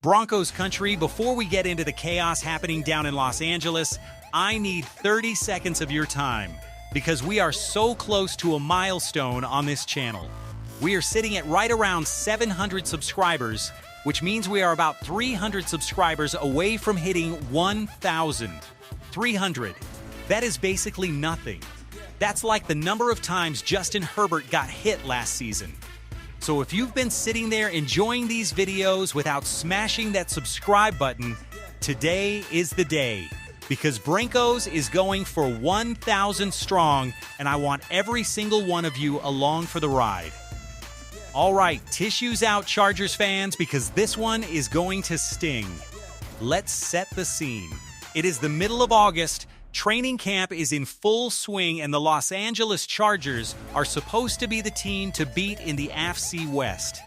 Broncos country, before we get into the chaos happening down in Los Angeles, I need 30 seconds of your time because we are so close to a milestone on this channel. We are sitting at right around 700 subscribers, which means we are about 300 subscribers away from hitting 1,000. 300. That is basically nothing. That's like the number of times Justin Herbert got hit last season. So if you've been sitting there enjoying these videos without smashing that subscribe button, today is the day. Because Broncos is going for 1,000 strong, and I want every single one of you along for the ride. All right, tissues out, Chargers fans, because this one is going to sting. Let's set the scene. It is the middle of August. Training camp is in full swing, and the Los Angeles Chargers are supposed to be the team to beat in the AFC West.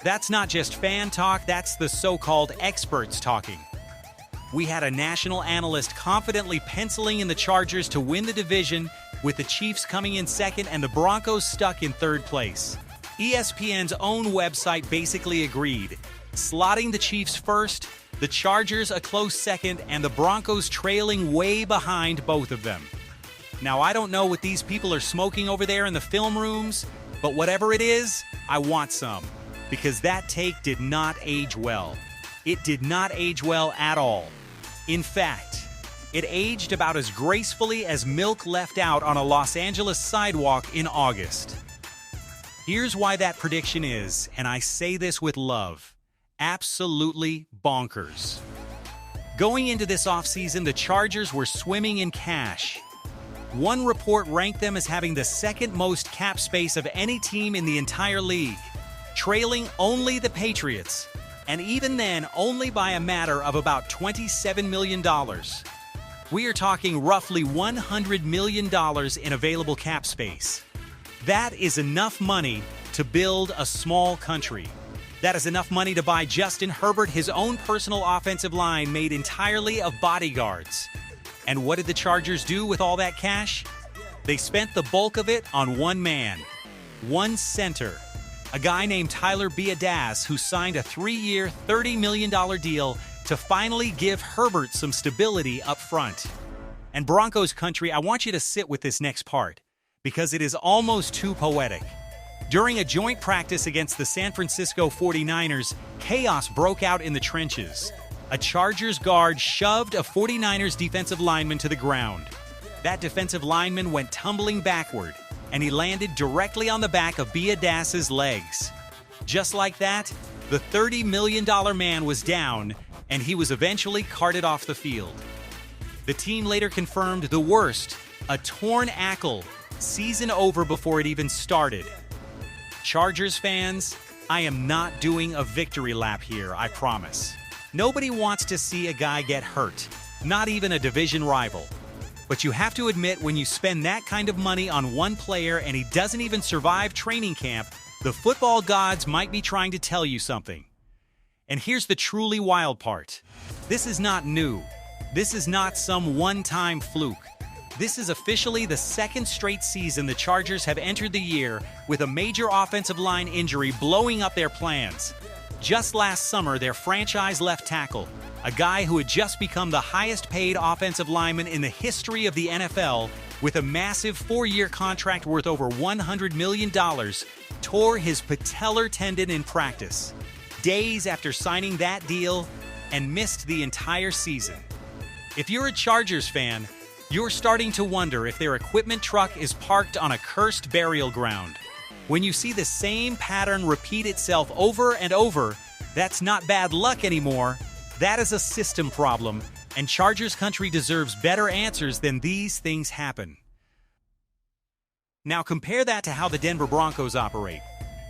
That's not just fan talk, that's the so-called experts talking. We had a national analyst confidently penciling in the Chargers to win the division, with the Chiefs coming in second and the Broncos stuck in third place. ESPN's own website basically agreed, slotting the Chiefs first, the Chargers a close second, and the Broncos trailing way behind both of them. Now, I don't know what these people are smoking over there in the film rooms, but whatever it is, I want some, because that take did not age well. It did not age well at all. In fact, it aged about as gracefully as milk left out on a Los Angeles sidewalk in August. Here's why that prediction is, and I say this with love. Absolutely bonkers. Going into this offseason, the Chargers were swimming in cash. One report ranked them as having the second most cap space of any team in the entire league, trailing only the Patriots, and even then only by a matter of about $27 million. We are talking roughly $100 million in available cap space. That is enough money to build a small country. That is enough money to buy Justin Herbert his own personal offensive line made entirely of bodyguards. And what did the Chargers do with all that cash? They spent the bulk of it on one man, one center, a guy named Tyler Biadasz, who signed a 3-year, $30 million deal to finally give Herbert some stability up front. And Broncos country, I want you to sit with this next part, because it is almost too poetic. During a joint practice against the San Francisco 49ers, chaos broke out in the trenches. A Chargers guard shoved a 49ers defensive lineman to the ground. That defensive lineman went tumbling backward, and he landed directly on the back of Biadasz's legs. Just like that, the $30 million man was down, and he was eventually carted off the field. The team later confirmed the worst, a torn ankle, season over before it even started. Chargers fans, I am not doing a victory lap here, I promise. Nobody wants to see a guy get hurt, not even a division rival. But you have to admit, when you spend that kind of money on one player and he doesn't even survive training camp, the football gods might be trying to tell you something. And here's the truly wild part. This is not new. This is not some one-time fluke. This is officially the second straight season the Chargers have entered the year with a major offensive line injury blowing up their plans. Just last summer, their franchise left tackle, a guy who had just become the highest-paid offensive lineman in the history of the NFL with a massive 4-year contract worth over $100 million, tore his patellar tendon in practice, days after signing that deal, and missed the entire season. If you're a Chargers fan, you're starting to wonder if their equipment truck is parked on a cursed burial ground. When you see the same pattern repeat itself over and over, that's not bad luck anymore. That is a system problem, and Chargers country deserves better answers than these things happen. Now compare that to how the Denver Broncos operate.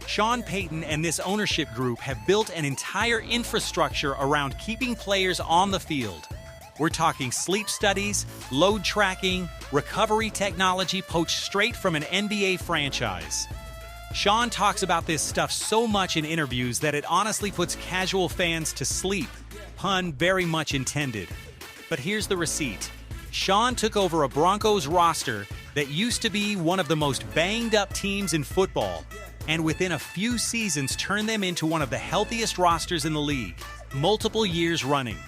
Sean Payton and this ownership group have built an entire infrastructure around keeping players on the field. We're talking sleep studies, load tracking, recovery technology poached straight from an NBA franchise. Sean talks about this stuff so much in interviews that it honestly puts casual fans to sleep. Pun very much intended. But here's the receipt. Sean took over a Broncos roster that used to be one of the most banged-up teams in football, and within a few seasons turned them into one of the healthiest rosters in the league. multiple years running.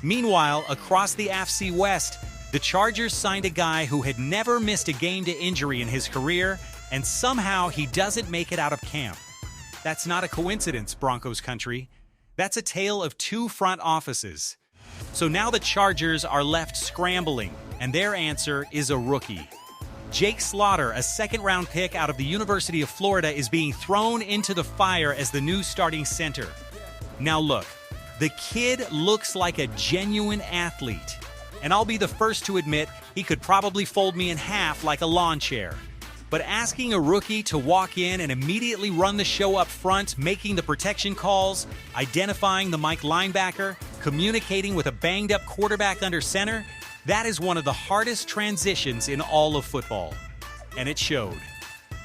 Meanwhile, across the AFC West, the Chargers signed a guy who had never missed a game to injury in his career, and somehow he doesn't make it out of camp. That's not a coincidence, Broncos country. That's a tale of two front offices. So now the Chargers are left scrambling, and their answer is a rookie. Jake Slaughter, a second-round pick out of the University of Florida, is being thrown into the fire as the new starting center. Now look, the kid looks like a genuine athlete, and I'll be the first to admit he could probably fold me in half like a lawn chair. But asking a rookie to walk in and immediately run the show up front, making the protection calls, identifying the Mike linebacker, communicating with a banged-up quarterback under center, that is one of the hardest transitions in all of football. And it showed.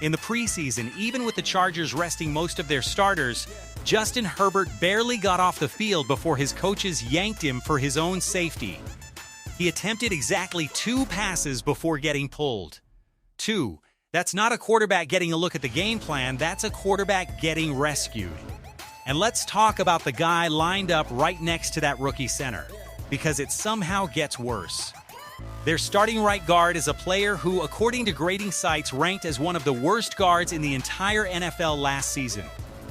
In the preseason, even with the Chargers resting most of their starters, Justin Herbert barely got off the field before his coaches yanked him for his own safety. He attempted exactly 2 passes before getting pulled. 2. That's not a quarterback getting a look at the game plan, that's a quarterback getting rescued. And let's talk about the guy lined up right next to that rookie center, because it somehow gets worse. Their starting right guard is a player who, according to grading sites, ranked as one of the worst guards in the entire NFL last season.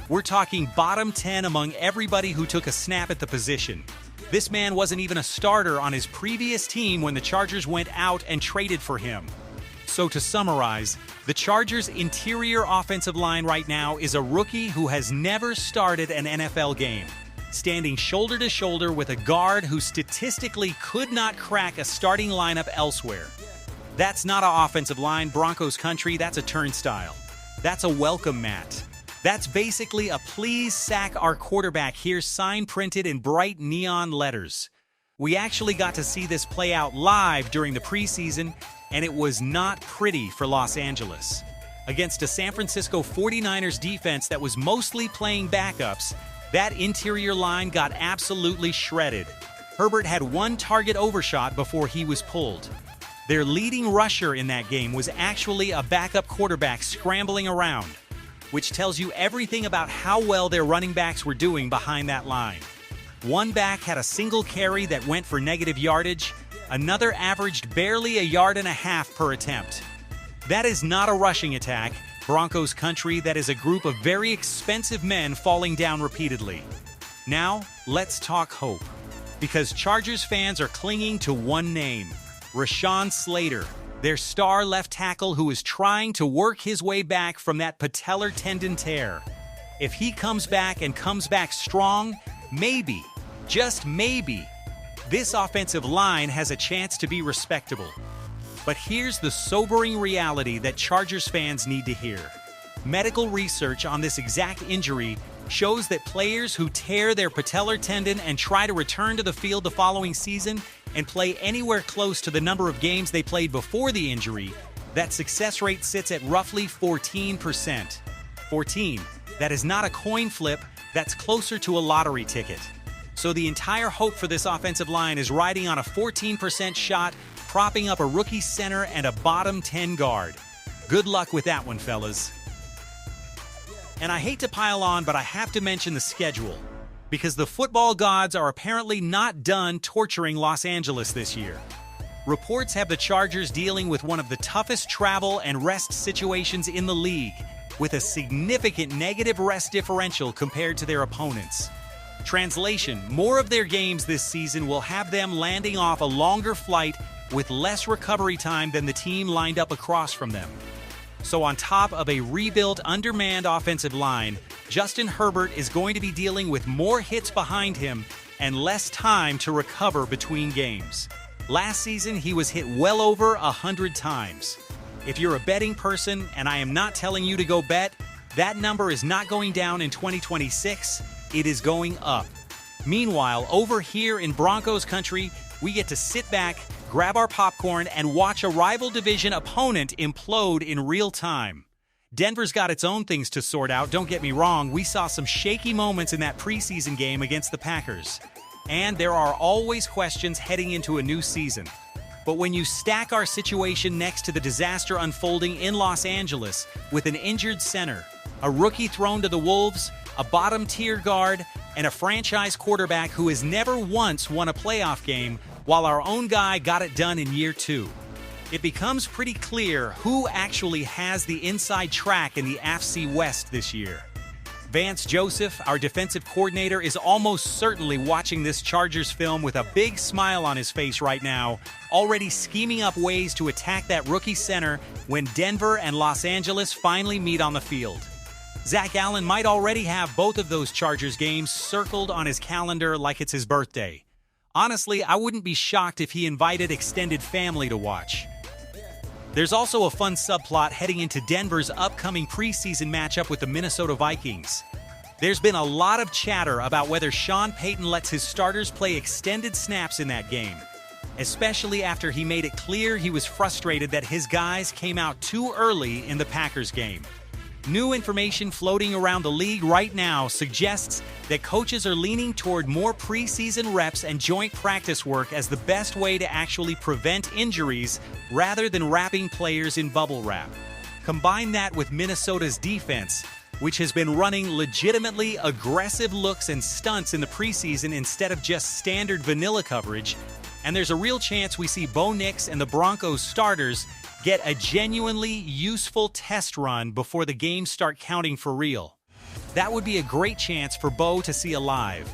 We're talking bottom 10 among everybody who took a snap at the position. This man wasn't even a starter on his previous team when the Chargers went out and traded for him. So to summarize, the Chargers' interior offensive line right now is a rookie who has never started an NFL game, standing shoulder to shoulder with a guard who statistically could not crack a starting lineup elsewhere. That's not an offensive line, Broncos country, that's a turnstile. That's a welcome mat. That's basically a please sack our quarterback here sign printed in bright neon letters. We actually got to see this play out live during the preseason, and it was not pretty for Los Angeles. Against a San Francisco 49ers defense that was mostly playing backups, that interior line got absolutely shredded. Herbert had 1 target overshot before he was pulled. Their leading rusher in that game was actually a backup quarterback scrambling around, which tells you everything about how well their running backs were doing behind that line. One back had a single carry that went for negative yardage, another averaged barely 1.5 yards per attempt. That is not a rushing attack, Broncos country, that is a group of very expensive men falling down repeatedly. Now, let's talk hope. Because Chargers fans are clinging to one name, Rashawn Slater, their star left tackle who is trying to work his way back from that patellar tendon tear. If he comes back and comes back strong, maybe, just maybe, this offensive line has a chance to be respectable. But here's the sobering reality that Chargers fans need to hear. Medical research on this exact injury shows that players who tear their patellar tendon and try to return to the field the following season and play anywhere close to the number of games they played before the injury, that success rate sits at roughly 14%. 14. That is not a coin flip, that's closer to a lottery ticket. So the entire hope for this offensive line is riding on a 14% shot, propping up a rookie center and a bottom 10 guard. Good luck with that one, fellas. And I hate to pile on, but I have to mention the schedule, because the football gods are apparently not done torturing Los Angeles this year. Reports have the Chargers dealing with one of the toughest travel and rest situations in the league, with a significant negative rest differential compared to their opponents. Translation, more of their games this season will have them landing off a longer flight with less recovery time than the team lined up across from them. So on top of a rebuilt, undermanned offensive line, Justin Herbert is going to be dealing with more hits behind him and less time to recover between games. Last season, he was hit well over 100 times. If you're a betting person, and I am not telling you to go bet, that number is not going down in 2026, it is going up. Meanwhile, over here in Broncos country, we get to sit back, grab our popcorn, and watch a rival division opponent implode in real time. Denver's got its own things to sort out, don't get me wrong. We saw some shaky moments in that preseason game against the Packers. And there are always questions heading into a new season. But when you stack our situation next to the disaster unfolding in Los Angeles with an injured center, a rookie thrown to the wolves, a bottom-tier guard, and a franchise quarterback who has never once won a playoff game, while our own guy got it done in year 2. It becomes pretty clear who actually has the inside track in the AFC West this year. Vance Joseph, our defensive coordinator, is almost certainly watching this Chargers film with a big smile on his face right now, already scheming up ways to attack that rookie center when Denver and Los Angeles finally meet on the field. Zach Allen might already have both of those Chargers games circled on his calendar like it's his birthday. Honestly, I wouldn't be shocked if he invited extended family to watch. There's also a fun subplot heading into Denver's upcoming preseason matchup with the Minnesota Vikings. There's been a lot of chatter about whether Sean Payton lets his starters play extended snaps in that game, especially after he made it clear he was frustrated that his guys came out too early in the Packers game. New information floating around the league right now suggests that coaches are leaning toward more preseason reps and joint practice work as the best way to actually prevent injuries rather than wrapping players in bubble wrap. Combine that with Minnesota's defense, which has been running legitimately aggressive looks and stunts in the preseason instead of just standard vanilla coverage, and there's a real chance we see Bo Nix and the Broncos starters get a genuinely useful test run before the games start counting for real. That would be a great chance for Bo to see a live,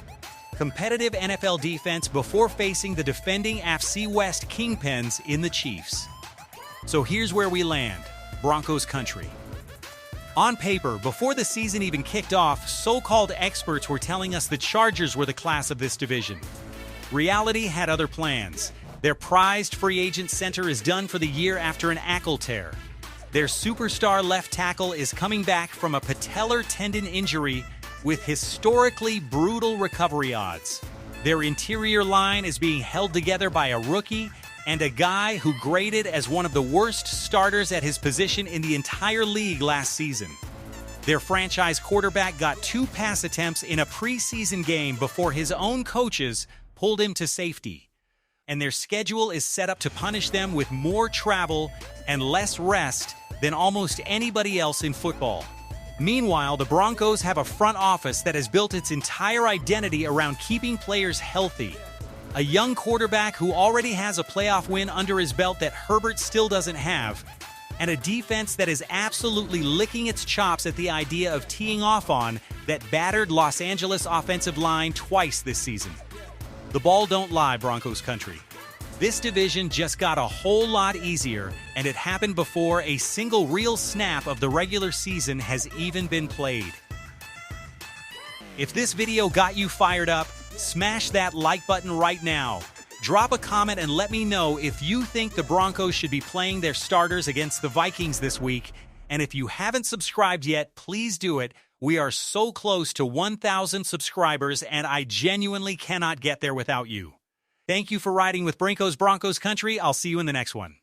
competitive NFL defense before facing the defending AFC West kingpins in the Chiefs. So here's where we land, Broncos country. On paper, before the season even kicked off, so-called experts were telling us the Chargers were the class of this division. Reality had other plans. Their prized free agent center is done for the year after an ankle tear. Their superstar left tackle is coming back from a patellar tendon injury with historically brutal recovery odds. Their interior line is being held together by a rookie and a guy who graded as one of the worst starters at his position in the entire league last season. Their franchise quarterback got 2 pass attempts in a preseason game before his own coaches pulled him to safety. And their schedule is set up to punish them with more travel and less rest than almost anybody else in football. Meanwhile, the Broncos have a front office that has built its entire identity around keeping players healthy. A young quarterback who already has a playoff win under his belt that Herbert still doesn't have, and a defense that is absolutely licking its chops at the idea of teeing off on that battered Los Angeles offensive line twice this season. The ball don't lie, Broncos country. This division just got a whole lot easier, and it happened before a single real snap of the regular season has even been played. If this video got you fired up, smash that like button right now. Drop a comment and let me know if you think the Broncos should be playing their starters against the Vikings this week. And if you haven't subscribed yet, please do it. We are so close to 1,000 subscribers, and I genuinely cannot get there without you. Thank you for riding with Broncos country. I'll see you in the next one.